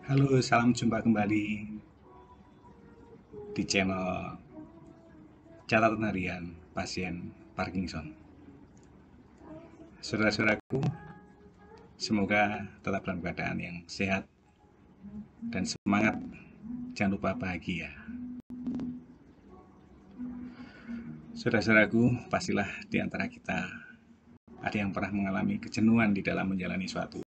Halo, salam jumpa kembali di channel catatan harian pasien Parkinson. Saudara-saudaraku, semoga tetap dalam keadaan yang sehat dan semangat. Jangan lupa bahagia. Saudara-saudaraku, pastilah di antara kita ada yang pernah mengalami kejenuhan di dalam menjalani suatu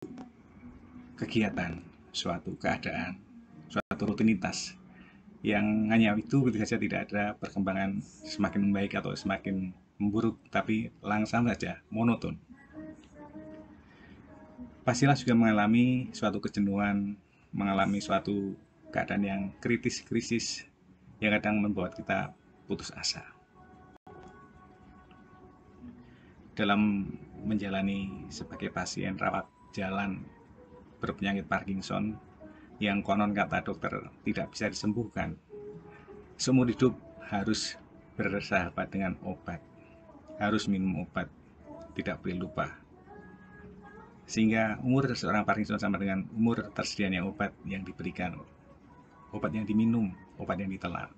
kegiatan, suatu keadaan, suatu rutinitas yang hanya itu begitu saja, tidak ada perkembangan semakin membaik atau semakin memburuk, tapi langsung saja monoton. Pastilah juga mengalami suatu kejenuhan, mengalami suatu keadaan yang krisis yang kadang membuat kita putus asa. Dalam menjalani sebagai pasien rawat jalan berpenyakit Parkinson yang konon kata dokter tidak bisa disembuhkan, seumur hidup harus bersahabat dengan obat, harus minum obat, tidak boleh lupa. Sehingga umur seorang Parkinson sama dengan umur tersedianya obat yang diberikan, obat yang diminum, obat yang ditelan.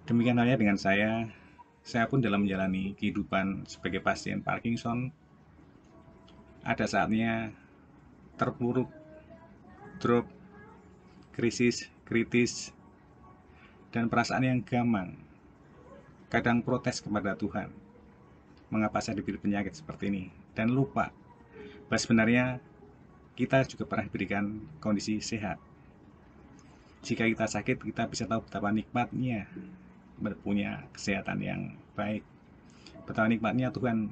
Demikian halnya dengan saya pun dalam menjalani kehidupan sebagai pasien Parkinson, ada saatnya terpuruk, drop, kritis, dan perasaan yang gamang. Kadang protes kepada Tuhan, mengapa saya diberi penyakit seperti ini, dan lupa bahwa sebenarnya kita juga pernah diberikan kondisi sehat. Jika kita sakit, kita bisa tahu betapa nikmatnya punya kesehatan yang baik, betapa nikmatnya Tuhan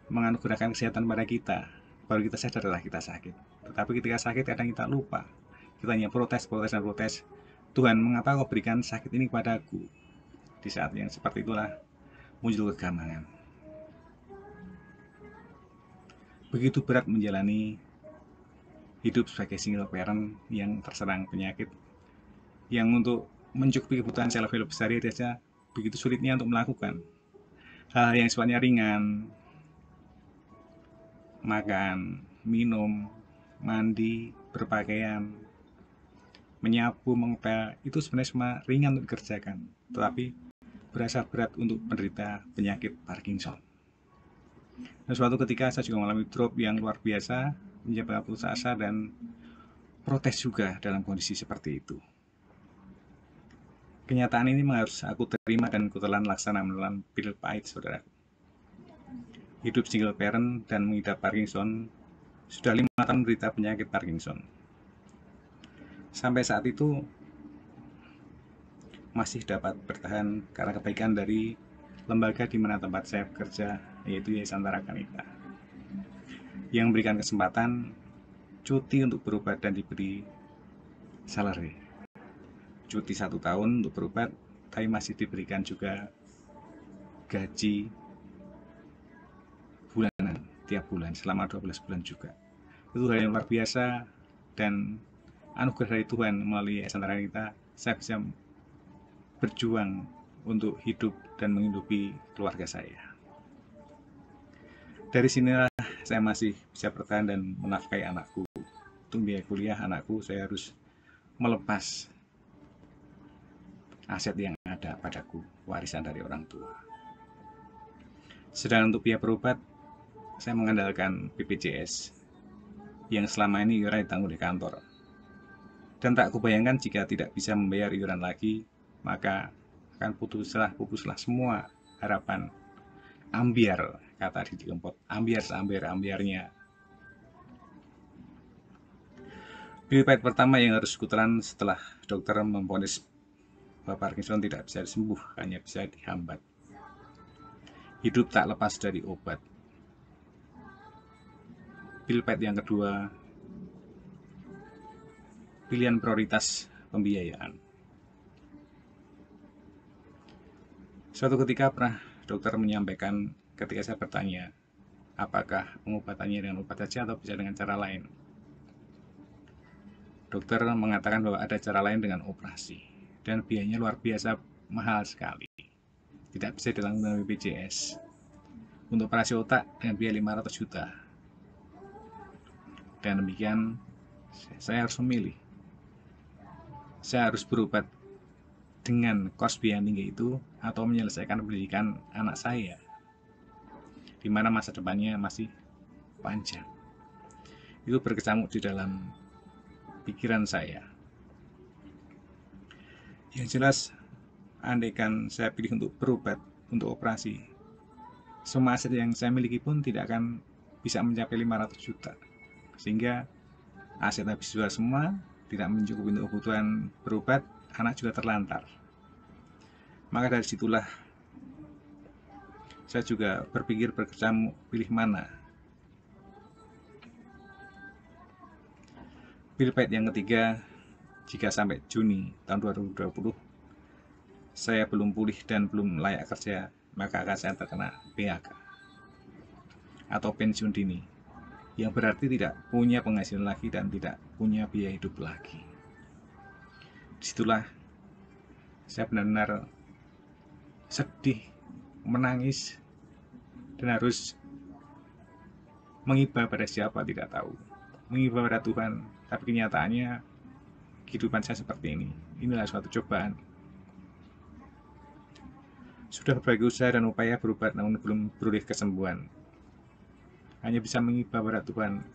menganugerahkan kesehatan pada kita. Baru kita sadarlah kita sakit. Tetapi ketika sakit kadang kita lupa, kita hanya protes. Tuhan, mengapa kau berikan sakit ini kepadaku? Di saat yang seperti itulah muncul kegamangan. Begitu berat menjalani hidup sebagai single parent yang terserang penyakit, yang untuk mencukupi kebutuhan self-help sehari-hari saja begitu sulitnya untuk melakukan hal yang sifatnya ringan, makan, minum, mandi, berpakaian, menyapu, mengepel, itu sebenarnya semua ringan untuk dikerjakan, tetapi berasa berat untuk penderita penyakit Parkinson. Dan suatu ketika saya juga mengalami drop yang luar biasa, menyebabkan putus asa dan protes juga dalam kondisi seperti itu. Kenyataan ini harus aku terima dan kutelan laksana menelan pil pahit, saudara. Hidup single parent dan mengidap Parkinson, sudah 5 tahun menderita penyakit Parkinson. Sampai saat itu masih dapat bertahan karena kebaikan dari lembaga di mana tempat saya bekerja, yaitu Yayasan Tarakanita, yang memberikan kesempatan cuti untuk berobat dan diberi salary. Cuti 1 tahun untuk berobat, tapi masih diberikan juga gaji bulanan tiap bulan selama 12 bulan juga. Itu hal yang luar biasa dan anugerah dari Tuhan. Melalui Yayasan Tarakanita saya bisa berjuang untuk hidup dan menghidupi keluarga saya. Dari sinilah saya masih bisa bertahan dan menafkahi anakku. Untuk biaya kuliah anakku, saya harus melepas aset yang ada padaku, warisan dari orang tua. Sedangkan untuk biaya berobat, saya mengandalkan BPJS yang selama ini iuran ditanggung di kantor. Dan tak kubayangkan jika tidak bisa membayar iuran lagi, maka akan pupuslah semua harapan. Ambiar, kata Didi Kempot, ambiar seambiar-ambiarnya. Pil pahit pertama yang harus kutelan setelah dokter memvonis bahwa Parkinson tidak bisa disembuh, hanya bisa dihambat. Hidup tak lepas dari obat. Pil pahit yang kedua, pilihan prioritas pembiayaan. Suatu ketika pernah dokter menyampaikan ketika saya bertanya, apakah pengobatannya dengan obat saja atau bisa dengan cara lain? Dokter mengatakan bahwa ada cara lain dengan operasi, dan biayanya luar biasa mahal sekali. Tidak bisa ditanggung dengan BPJS. Untuk operasi otak dengan biaya 500 juta. Dan demikian Saya harus memilih. Saya harus berobat dengan kos biaya tinggi itu atau menyelesaikan pendidikan anak saya, di mana masa depannya masih panjang. Itu berkecamuk di dalam pikiran saya. Yang jelas, andaikan saya pilih untuk berobat, untuk operasi, semua aset yang saya miliki pun tidak akan bisa mencapai 500 juta. Sehingga aset habis jual semua, tidak mencukupi untuk kebutuhan berobat, anak juga terlantar. Maka dari situlah saya juga berpikir berkecamuk, pilih mana. Pilih pahit yang ketiga, jika sampai Juni tahun 2020 saya belum pulih dan belum layak kerja, maka akan saya terkena PHK atau pensiun dini, yang berarti tidak punya penghasilan lagi dan tidak punya biaya hidup lagi. Disitulah saya benar-benar sedih, menangis, dan harus mengiba pada siapa tidak tahu, mengiba pada Tuhan. Tapi kenyataannya kehidupan saya seperti ini. Inilah suatu cobaan. Sudah berbagai usaha dan upaya berobat namun belum beroleh kesembuhan. Hanya bisa mengiba pada Tuhan.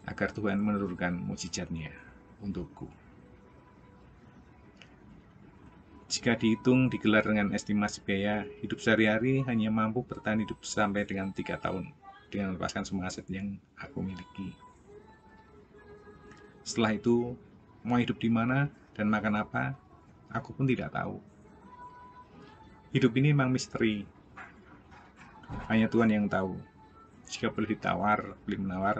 Agar Tuhan menurunkan mukjizat-Nya untukku. Jika dihitung digelar dengan estimasi biaya, hidup sehari-hari hanya mampu bertahan hidup sampai dengan 3 tahun dengan melepaskan semua aset yang aku miliki. Setelah itu, mau hidup di mana dan makan apa, aku pun tidak tahu. Hidup ini memang misteri. Hanya Tuhan yang tahu. Jika boleh ditawar, boleh menawar,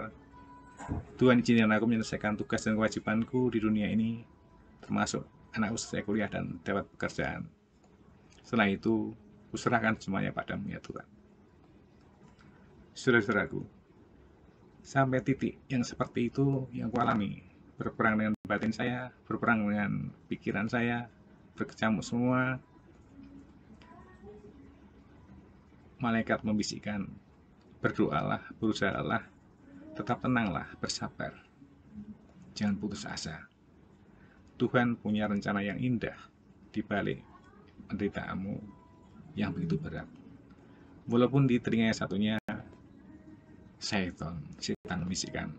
Tuhan izinkan aku menyelesaikan tugas dan kewajibanku di dunia ini, termasuk anak usia kuliah dan dapat pekerjaan. Setelah itu, kuserahkan semuanya padamu ya Tuhan. Saudara-saudaraku, sampai titik yang seperti itu yang kualami, berperang dengan batin saya, berperang dengan pikiran saya, berkecamuk semua. Malaikat membisikkan, berdoalah, berusahalah, tetap tenanglah, bersabar, jangan putus asa. Tuhan punya rencana yang indah di balik penderitaanmu yang begitu berat. Walaupun di telinga yang satunya setan membisikkan,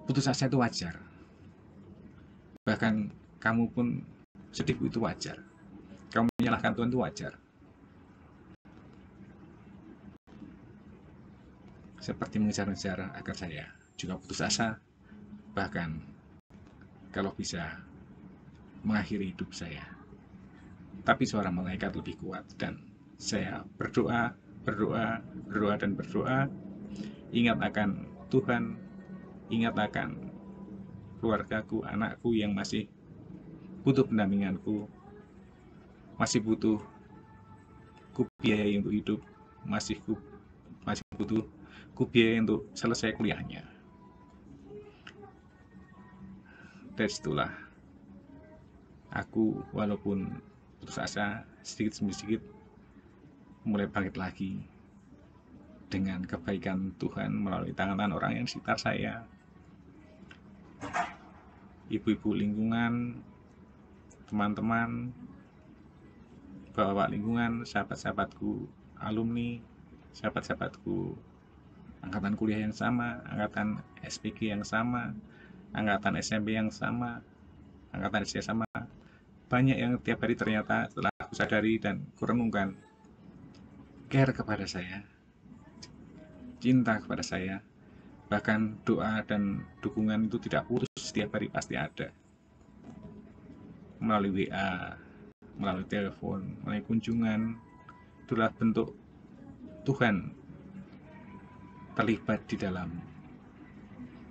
putus asa itu wajar. Bahkan kamu pun sedih itu wajar. Kamu menyalahkan Tuhan itu wajar. Seperti mengejar-ngejar agar saya juga putus asa, bahkan kalau bisa mengakhiri hidup saya. Tapi suara malaikat lebih kuat dan saya berdoa, dan berdoa, ingat akan Tuhan, ingat akan keluargaku, anakku yang masih butuh pendampinganku, masih butuh biaya untuk hidup, masih butuh biaya untuk selesai kuliahnya. Dari situlah aku walaupun putus asa sedikit demi sedikit mulai bangkit lagi dengan kebaikan Tuhan melalui tangan orang yang di sekitar saya, ibu-ibu lingkungan, teman-teman, bapak lingkungan, sahabat-sahabatku, alumni, sahabat-sahabatku angkatan kuliah yang sama, angkatan SPG yang sama, angkatan SMP yang sama, angkatan SD sama. Banyak yang tiap hari ternyata setelah aku sadari dan kurenungkan, care kepada saya, cinta kepada saya, bahkan doa dan dukungan itu tidak putus, setiap hari pasti ada. Melalui WA, melalui telepon, melalui kunjungan, itulah bentuk Tuhan terlibat di dalam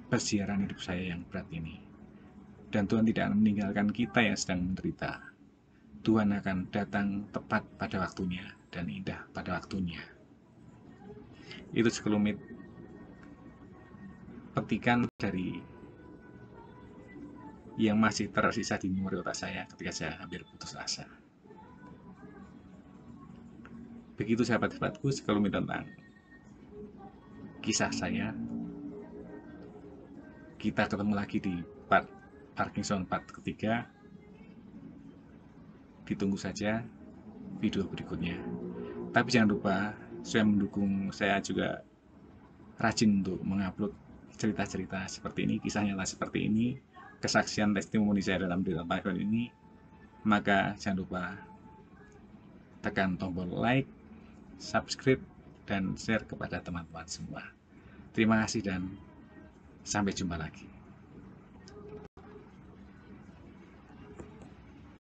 persiaran hidup saya yang berat ini. Dan Tuhan tidak akan meninggalkan kita yang sedang menderita. Tuhan akan datang tepat pada waktunya dan indah pada waktunya. Itu sekelumit petikan dari yang masih tersisa di memori otak saya ketika saya hampir putus asa. Begitu sahabat-sahabatku sekelumit tentang kisah saya. Kita ketemu lagi di part Parkinson part ketiga. Ditunggu saja video berikutnya. Tapi jangan lupa saya mendukung, saya juga rajin untuk mengupload cerita-cerita seperti ini, kisah nyata seperti ini, kesaksian testimoni saya dalam cerita Parkinson ini. Maka jangan lupa tekan tombol like, subscribe, dan share kepada teman-teman semua. Terima kasih dan sampai jumpa lagi.